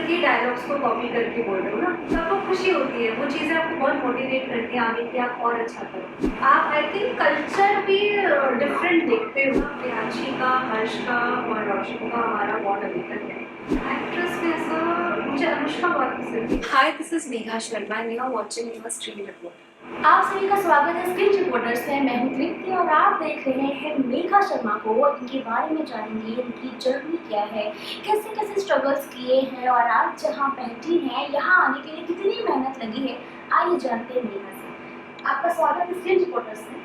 Actor के dialogues को copy करके बोल रहे हो ना, तो आपको खुशी होती है, वो चीज़ें आपको बहुत मोटिवेट करती हैं आगे कि आप और अच्छा करो। आप आई थिंक कल्चर भी डिफरेंट देखते हो। प्रियांशी का, हर्ष का और रोशन का हमारा बॉन्ड अभी तक है। एक्ट्रेस में ऐसा मुझे अनुष्का बहुत पसंद है। Hi, this is Megha Sharma and you are watching your screen report. आप सभी का स्वागत है स्क्रीन रिपोर्टर्स में। मैं हूं तृप्ति और आप देख रहे हैं मेघा शर्मा को और इनके बारे में जानेंगे इनकी जर्नी क्या है, कैसे कैसे स्ट्रगल्स किए हैं और आज जहां बैठी हैं यहाँ आने के लिए कितनी मेहनत लगी है। आइए जानते हैं मेघा से। आपका स्वागत है स्क्रीन रिपोर्टर्स में।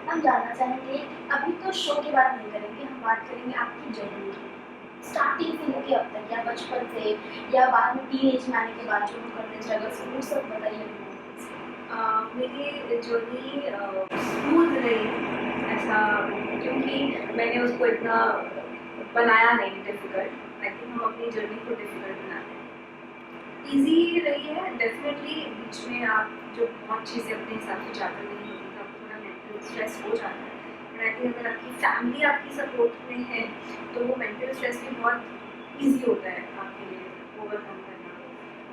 हम जानना चाहेंगे कि अभी तो शो की बात नहीं करेंगे, हम बात करेंगे आपकी जर्नी की, स्टार्टिंग से लेके अब तक, या बचपन से या बाद में टीनेज में आने के बाद जो करने स्ट्रगल्स वो सब बताइए। मेरी जर्नी स्मूथ रही ऐसा, क्योंकि मैंने उसको इतना बनाया नहीं डिफ़िकल्ट। आई थिंक हम अपनी जर्नी को डिफ़िकल्ट बनाते हैं। ईजी रही है डेफिनेटली। बीच में आप जो बहुत चीज़ें अपने हिसाब से चाहते नहीं होती तब थोड़ा मेंटल स्ट्रेस हो जाता है। बट आई थिंक अगर आपकी फैमिली आपकी सपोर्ट में है तो वो मेंटल स्ट्रेस भी बहुत ईजी होता है आपके लिए ओवरकम करना।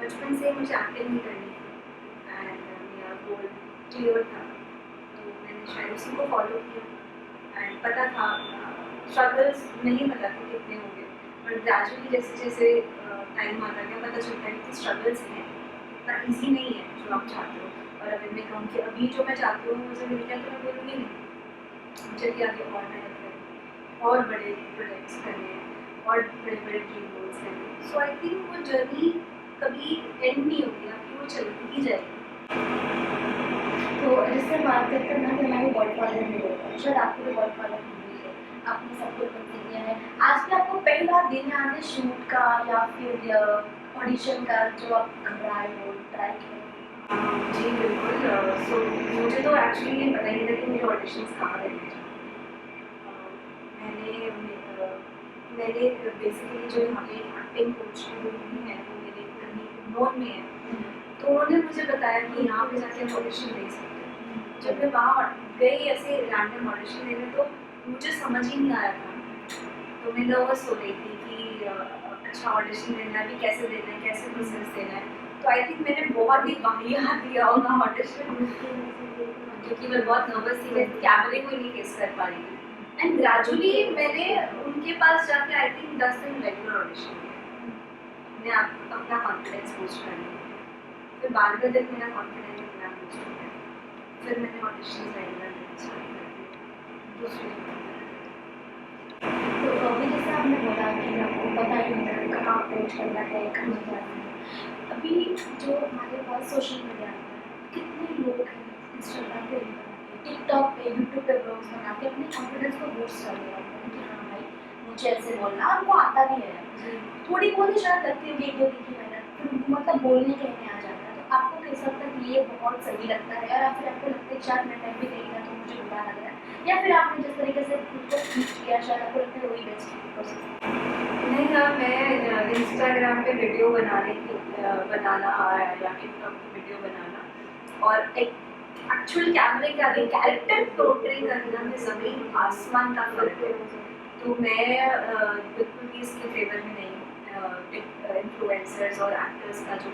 बचपन से मुझे एक्टिंग नहीं करनी एंड मेरा गोल क्लियर था, तो मैंने शायद उसी को फॉलो किया। एंड पता था स्ट्रगल्स नहीं पता थे कितने होंगे, बट ग्रेजुअली जैसे जैसे टाइम आता गया पता चलता है कि स्ट्रगल्स हैं, इतना ईजी नहीं है जो आप चाहते हो। और अगर मैं कहूँ कि अभी जो मैं चाहती हूँ मुझे मिल गया तो मैं बोलूँगी नहीं, मुझे भी आगे और मेहनत करनी, और बड़े प्रोजेक्ट्स करने हैं, और बड़े बड़े ड्रीम गोल्स करने। सो आई थिंक वो जर्नी कभी एंड नहीं होगी, आपकी वो चलती ही जाएगी। तो जिससे बात करते हैं ना कि हमारे गॉडफादर भी होता है, शायद आपको भी गॉडफादर मूवी है, आपने सब कुछ बंद किया है। आज भी आपको पहला दिन याद है शूट का या फिर ऑडिशन का जो आप घबराए हो, ट्राई किया? जी बिल्कुल। सो मुझे तो एक्चुअली ये पता ही नहीं था कि मेरे ऑडिशंस कहाँ रहने हैं। मैंने बेसिकली जो यहाँ पे एक्टिंग कोच है वो मेरे कहीं नोन में है, तो उन्होंने मुझे बताया कि यहाँ पे जाके आप ऑडिशन दे सकते हैं। जब मैं वहाँ गई ऐसे रैंडम ऑडिशन देने तो मुझे समझ ही नहीं आया था, तो मैं नर्वस हो रही थी कि अच्छा ऑडिशन देना है, भी कैसे देना है, कैसे प्रोसेस देना है। तो आई थिंक मैंने बहुत ही वाहियात दिया होगा ऑडिशन, क्योंकि मैं बहुत नर्वस थी, मैं कैमरे को नहीं फेस कर पा रही थी। एंड ग्रेजुअली मैंने उनके पास जाके आई थिंक 10 दिन रेगुलर ऑडिशन दिया, मैं अपना कॉन्फिडेंस बूस्ट करने, फिर 12वें दिन मेरा कॉन्फिडेंस इतना बूस्ट हो गया, फिर मैंने ऑडिशन रेगुलर देना स्टार्ट कर दिया दूसरे। तो अभी जैसे आपने बोला कि आपको पता ही नहीं था कहाँ अप्रोच करना है, कहाँ जाना है। अभी जो हमारे पास सोशल मीडिया है, कितने लोग हैं इंस्टाग्राम पे, टिकटॉक पे, यूट्यूब पे ब्लॉग्स बना के अपने कॉन्फिडेंस को बूस्ट कर रहे हैं कि हाँ भाई मुझे ऐसे बोलना, उनको आता भी है। थोड़ी बहुत ही शायद लगती होगी एक दो दिन की मेहनत, फिर उनको मतलब बोलने कहने आ जाता है। तो आपको कैसा लगता है कि ये बहुत सही लगता है, या फिर आपको लगता है शायद मैं टाइम भी नहीं था तो मुझे बुरा लग रहा है, या फिर आपने जिस तरीके से खुद को ट्रीट किया शायद आपको लगता है वही बेस्ट प्रोसेस? नहीं हाँ, मैं इंस्टाग्राम पे वीडियो बनाना या टिकटॉक पे वीडियो बनाना और एक एक्चुअल कैमरे के आगे कैरेक्टर पोर्ट्रे करना में ज़मीन आसमान का फर्क है। तो मैं बिल्कुल भी इसके फेवर में नहीं हूँ। इन्फ्लुएंसर्स और एक्टर्स का जो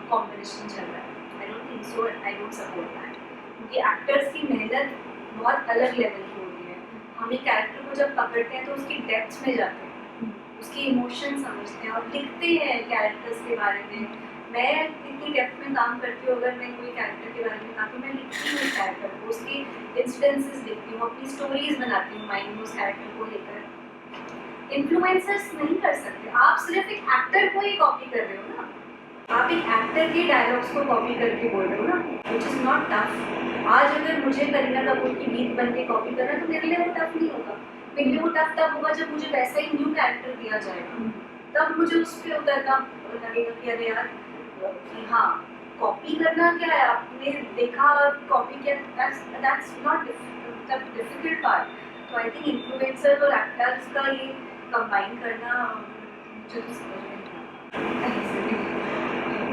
कॉम्बिनेशन चल रहा है, I don't think so, I don't support that, क्योंकि एक्टर्स की मेहनत बहुत अलग लेवल की होती है। हम एक कैरेक्टर को जब पकड़ते हैं तो उसकी डेप्थ में जाते हैं, उसके इमोशन समझते हैं और लिखते हैं कैरेक्टर्स के बारे में। मैं इतनी डेप्थ में काम करती हूँ, अगर मैं कोई कैरेक्टर के बारे में काम तो मैं लिखती हूँ उस कैरेक्टर को, उसकी इंसिडेंसेस लिखती हूँ, अपनी स्टोरीज बनाती हूँ माइंड में उस कैरेक्टर को लेकर। इन्फ्लुएंसर्स नहीं कर सकते, आप सिर्फ एक एक्टर को ही कॉपी कर रहे हो ना, आप एक एक्टर के डायलॉग्स को कॉपी करके बोल रहे हो ना, विच इज़ नॉट टफ। आज अगर मुझे करीना कपूर की गीत बन के कॉपी करना तो मेरे लिए वो टफ नहीं होगा। मेरे लिए वो टफ तब होगा जब मुझे वैसा ही न्यू कैरेक्टर दिया जाएगा, तब मुझे उस पर उतरना लगेगा कि अरे यार कि हाँ कॉपी करना क्या है, आपने देखा कॉपी किया, दैट्स नॉट डिफिकल्ट पार्ट। तो आई थिंक इन्फ्लुएंसर और एक्टर्स का ये कंबाइन करना मुझे तो समझ में नहीं आता।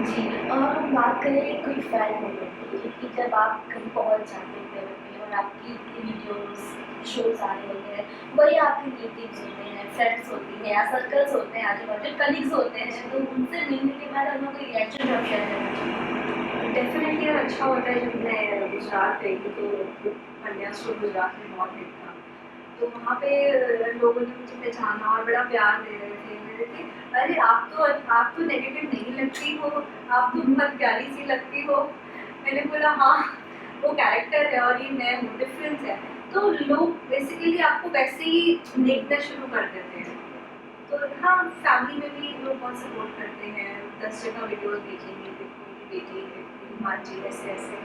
जी, और हम बात करें कोई फैन मोमेंट की, कि जब आप कहीं पहुंच जाते थे और आपकी वीडियोस शोज आ रहे होते हैं, वही आपकी रिलेटिव्स होते हैं, फ्रेंड्स होती हैं या सर्कल्स होते हैं, आजू बाजू कलीग्स होते हैं, तो उनसे मिलने के बाद हम लोग कोई रिएक्शन जब शेयर करना चाहिए। डेफिनेटली यार अच्छा होता है। जब मैं गुजरात गई थी तो कन्या स्टोर गुजरात में बहुत हिट था, तो वहाँ पे लोगों ने मुझे पहचाना और बड़ा प्यार दे रहे थे। मेरे थे अरे आप तो नेगेटिव नहीं लगती हो, आप तो बहुत प्यारी सी लगती हो। मैंने बोला हाँ वो कैरेक्टर है और ये मैं हूँ, डिफरेंस है। तो लोग बेसिकली आपको वैसे ही देखना शुरू कर देते हैं। तो हाँ फैमिली में भी लोग बहुत सपोर्ट करते हैं, 10 जगह वीडियोस भेजेंगे, देखो उनकी बेटी हाँ जी ऐसे ऐसे,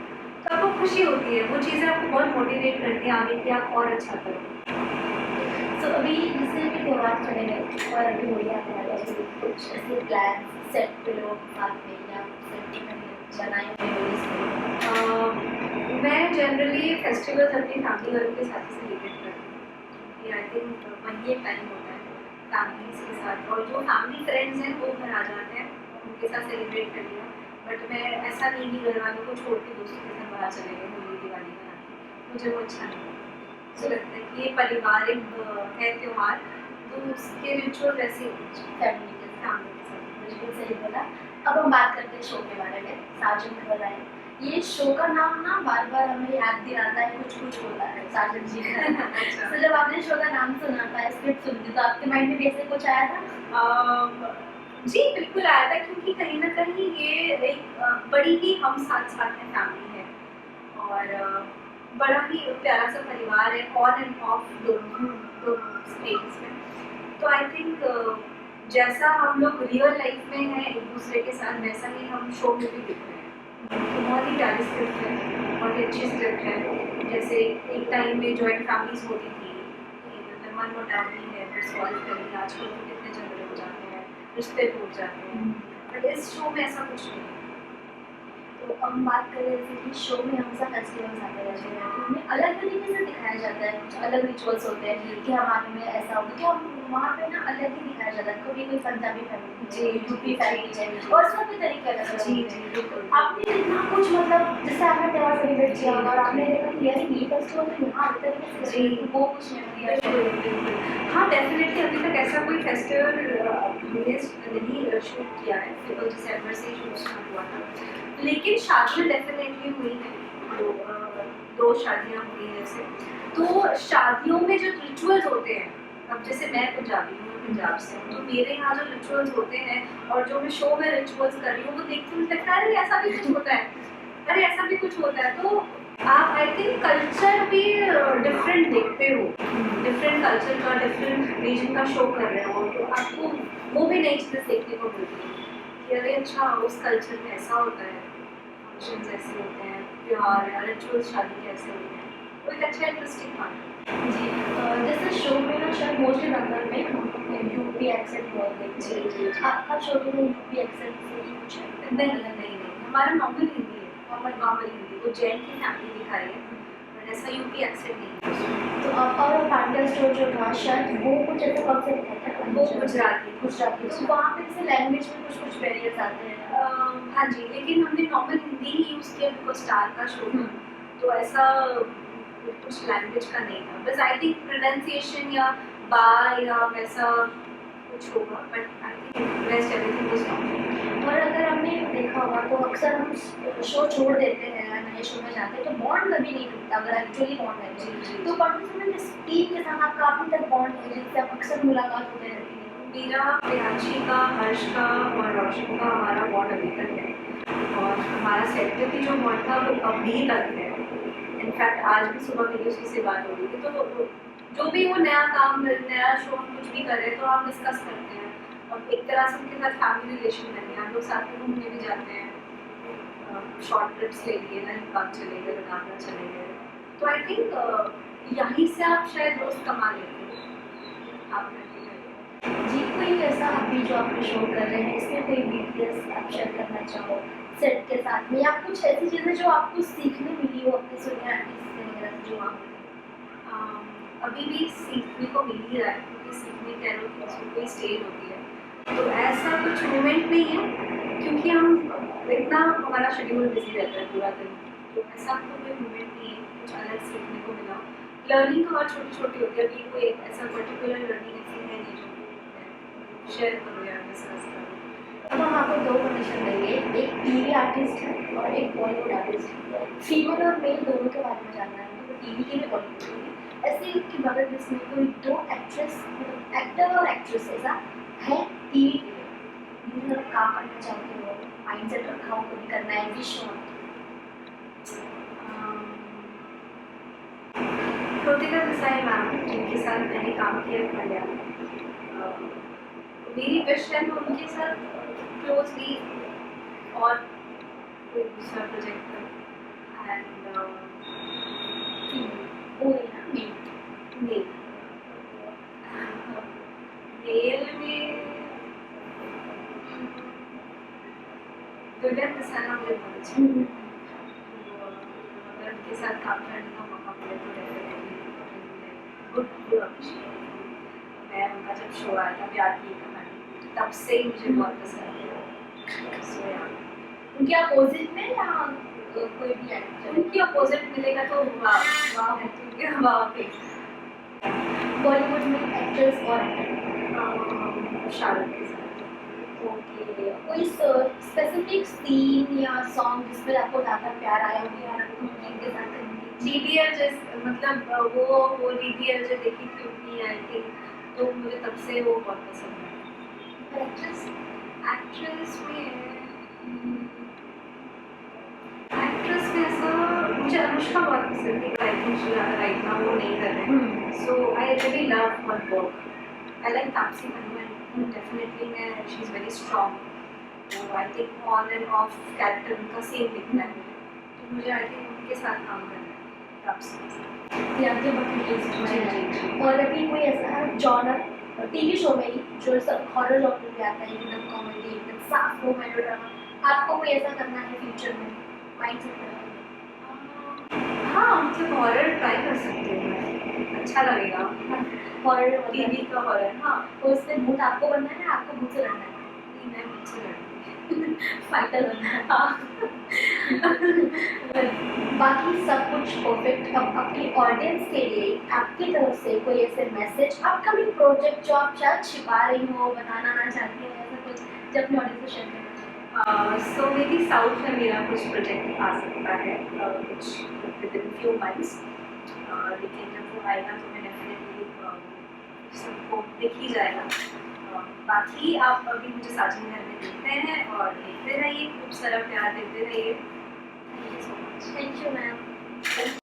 तो आपको खुशी होती है। वो चीज़ें आपको बहुत मोटिवेट करती हैं आगे कि आप और अच्छा करो। तो अभी जैसे भी त्यौहार चले गए और अभी होली आने वाला है, तो कुछ ऐसे प्लान सेट पे लोग साथ में या सेट बनाए हुए होली से? मैं जनरली फेस्टिवल्स अपनी फैमिली वालों के साथ ही सेलिब्रेट करती हूँ। आई थिंक वही एक टाइम होता है फैमिलीज के साथ, और जो फैमिली फ्रेंड्स हैं वो घर आ जाते हैं, उनके साथ सेलिब्रेट कर लिया। बट मैं ऐसा नहीं कि घर वालों को छोड़ के दोस्तों के साथ बाहर चले गए होली दिवाली मनाने, मुझे वो अच्छा नहीं लगता। मुझे लगता है कि ये पारिवारिक है त्यौहार, तो उसके रिचुअल वैसे फैमिली के साथ फैमिली के साथ। बिल्कुल सही बोला। अब हम बात करते हैं शो के बारे में। साजन ने बताया ये शो का नाम ना बार बार हमें याद दिलाता है, कुछ कुछ होता है साजन जी का। तो जब आपने शो का नाम सुना था, स्क्रिप्ट सुनी, तो आपके माइंड में भी ऐसे कुछ आया था? जी बिल्कुल आया था, क्योंकि कहीं ना कहीं ये एक बड़ी ही हम साथ साथ में फैमिली है, और बड़ा ही प्यारा सा परिवार है, ऑन एंड ऑफ दोनों दोनों स्टेट्स में। तो आई थिंक जैसा हम लोग रियल लाइफ में हैं एक दूसरे के साथ, वैसा ही हम शो में भी दिख रहे हैं। तो बहुत ही प्यारी स्क्रिप्ट है, बहुत ही अच्छी स्क्रिप्ट है। जैसे एक टाइम में जॉइंट फैमिलीज होती थी कि मतलब मन मुटाव नहीं है फिर सॉल्व करेंगे, आजकल तो कितने झगड़े हो जाते हैं, रिश्ते टूट जाते हैं, बट इस शो में ऐसा कुछ नहीं है। तो हम बात करें जैसे कि शो में हमेशा फेस्टिवल्स आते रहते हैं, तो उनमें अलग तरीके से दिखाया जाता है, कुछ अलग रिचुअल्स होते हैं कि हमारे में ऐसा होता है कि हम वहाँ पे ना अलग ही दिखाया जाता है। कभी कोई पंजाबी फैमिली जी, है, यूपी फैमिली है, जी, और सब के तरीके अलग अलग जी होते जी हैं। बिल्कुल। आपने इतना कुछ मतलब जैसे आपने त्यौहार सेलिब्रेट किया और आपने देखा कि यार ये फेस्टिवल तो यहाँ अलग तरीके से जी। तो वो कुछ मेमोरी बिल्कुल बिल्कुल हाँ डेफिनेटली अभी तक ऐसा कोई फेस्टिवल हमने नहीं शूट किया है, बिकॉज दिसंबर से ही शूट स्टार्ट हुआ था। लेकिन शादियाँ डेफिनेटली हुई हैं, दो शादियाँ हुई हैं जैसे। तो शादियों में जो रिचुअल्स होते हैं, अब जैसे मैं पंजाबी हूँ, पंजाब से हूँ, तो मेरे यहाँ जो रिचुअल्स होते हैं और जो मैं शो में रिचुअल्स कर रही हूँ वो देख के मुझे लगता है अरे ऐसा भी कुछ होता है, अरे ऐसा भी कुछ होता है। तो आप आई थिंक कल्चर भी डिफरेंट देखते हो, डिफरेंट कल्चर का डिफरेंट रीजन का शो कर रहे हो, तो आपको वो भी नई चीज़ें सीखने को मिलती है कि अरे अच्छा उस कल्चर में ऐसा होता है, फंक्शंस ऐसे होते हैं, त्योहार या रिचुअल्स शादी के ऐसे होते हैं। वो एक अच्छा इंटरेस्टिंग पार्ट है। जी। जैसे शो में ना शायद मोस्टली नंबर में यूपी एक्सेंट बहुत देखते हैं। जी। आपका शो में यूपी एक्सेंट से ही कुछ है? नहीं हमारा नॉर्मल हिंदी है, नॉर्मल हिंदी। वो जैन की फैमिली दिखाई है, बट ऐसा यूपी एक्सेंट नहीं है। तो और पांड्या स्टोर जो था शायद वो कुछ ऐसा कॉन्सेप्ट था क्या? वो गुजराती तो वहाँ पे जैसे लैंग्वेज में कुछ कुछ वेरियंस आते हैं। हाँ जी, लेकिन हमने नॉर्मल हिंदी ही यूज़ किया बिकॉज स्टार का शो था, तो ऐसा कुछ लैंग्वेज का नहीं था। बस आई थिंक प्रोनाउंसिएशन या बा या वैसा कुछ होगा, but I think rest everything was normal. और अगर हमने देखा होगा तो अक्सर हम शो छोड़ देते हैं, नए शो में जाते हैं तो बॉन्ड कभी नहीं टूटता अगर एक्चुअली बॉन्ड है। जी। तो पार्टिसिपेंट इस टीम के साथ आपका अभी तक बॉन्ड है जिससे आप अक्सर मुलाकात होते रहती है? मेरा प्रियांशी का, हर्ष का और रोशन का हमारा बॉन्ड अभी तक है, और हमारा सेट पे भी जो बॉन्ड था वो अभी तक है। इनफैक्ट आज भी सुबह मेरी उसी से बात हो रही थी, तो जो भी वो नया काम नया शो हम कुछ भी कर रहे हैं तो हम डिस्कस करते हैं, और एक तरह से उनके साथ फैमिली रिलेशन बन गया। हम लोग साथ में घूमने भी जाते हैं, शॉर्ट ट्रिप्स ले लिए, नैनीताल चले गए, लोनावला चले गए। तो आई थिंक यहीं से आप शायद दोस्त कमा लेते हो, आप करते हैं। जी, कोई ऐसा अभी जो आप शो कर रहे हैं इसमें कोई वीडियोस आप शेयर करना चाहो सेट के साथ में, या कुछ ऐसी चीज़ें जो आपको सीखने मिली हो अपने सीनियर आर्टिस्ट से वगैरह से जो आप अभी भी सीखने को मिल ही रहा है, क्योंकि सीखने के अलग कोई स्टेज होती है। तो ऐसा कुछ मोमेंट नहीं है, क्योंकि हम इतना हमारा शेड्यूल बिजी रहता है पूरा दिन, तो ऐसा तो कोई मोमेंट नहीं है कुछ अलग सीखने को मिला। लर्निंग तो हर छोटी छोटी होती है, अभी कोई ऐसा पर्टिकुलर लर्निंग ऐसी है नहीं जो शेयर करो या डिस्कस करो। अब हम आपको दो कंडीशन देंगे, एक टीवी आर्टिस्ट है और एक बॉलीवुड आर्टिस्ट है। फीमेल और मेल दोनों के बारे में जानना है, तो टीवी के लिए बॉलीवुड के लिए ऐसे कि बगैर लिस्ट में कोई दो एक्ट्रेस मतलब एक्टर और एक्ट्रेस ऐसा है टीवी के लिए जिन्हें काम करना चाहते हो, माइंड सेट रखा हो कभी करना है विश हो। कृतिका देसाई मैम जिनके साथ मैंने काम किया पहले, मेरी विश है मैं उनके साथ क्लोजली और कोई दूसरा प्रोजेक्ट करूँ। एंड वो है ना मेल मेल मेल में दुर्गा दसाना मुझे बहुत अच्छा लगता है। तो अगर उनके साथ काम करने का मौका मिले तो डेफिनेटली गुड अपॉर्चुनिटी। मैं उनका जब शो आया था प्यार की कहानी, तब से ही मुझे बहुत पसंद है। सो या उनके अपोजिट में या कोई भी एक्टर उनकी अपोजिट मिलेगा तो वाह वाह उनके वाह पे बॉलीवुड में एक्ट्रेस और एक्टर। शाहरुख के साथ। ओके, कोई स्पेसिफिक सीन या सॉन्ग जिसमें आपको ज़्यादा प्यार आया हो यार आपको उनके साथ करने की? डीडीएल जैसे मतलब वो डीडीएल जो देखी थी उनकी आई थिंक, तो मुझे तब से वो बहुत पसंद है। और एक्ट्रेस एक्ट्रेस में एक्ट्रेस में ऐसा मुझे अनुष्का बहुत पसंद है। आई थिंक राइट नाउ वो नहीं कर रहे हैं, so I really love her work. I like Taapsee Pannu, definitely मैं शी इज़ वेरी स्ट्रॉन्ग। तो I think on and off character उनका सेम दिखता है, तो मुझे आई थिंक उनके साथ काम करना है तापसी के साथ। ये आपके बकेट लिस्ट में है। जी। और अभी कोई ऐसा जॉनर टीवी शो में ही जो सब हॉरर जॉनर में आता है एकदम कॉमेडी एकदम साफ रो मेलोड्रामा, आपको कोई ऐसा करना है फ्यूचर में माइंड सेट करना हाँ मतलब हॉरर ट्राई कर सकते हो, अच्छा लगेगा। है हॉरर टीवी का हॉरर, हाँ तो उसमें भूत आपको बनना है आपको भूत से लड़ना है? नहीं मैं मुझसे लड़ूंगी। फाइटर बनना है। हाँ बाकी सब कुछ परफेक्ट। अब अपनी ऑडियंस के लिए आपकी तरफ से कोई ऐसे मैसेज अपकमिंग प्रोजेक्ट जो आप शायद छिपा रही हो बताना ना चाहती हो ऐसा कुछ जो अपनी ऑडियंस को शेयर करना चाहती हो? सो मे बी साउथ में मेरा कुछ प्रोजेक्ट आ सकता है कुछ विद इन फ्यू मंथ्स, लेकिन जब वो आएगा तो मैं डेफिनेटली सबको दिख ही जाएगा। बाकी आप अभी मुझे साजन घर में देखते हैं और देखते रहिए, खूब सारा प्यार देते रहिए। Thank you so much. Thank you ma'am.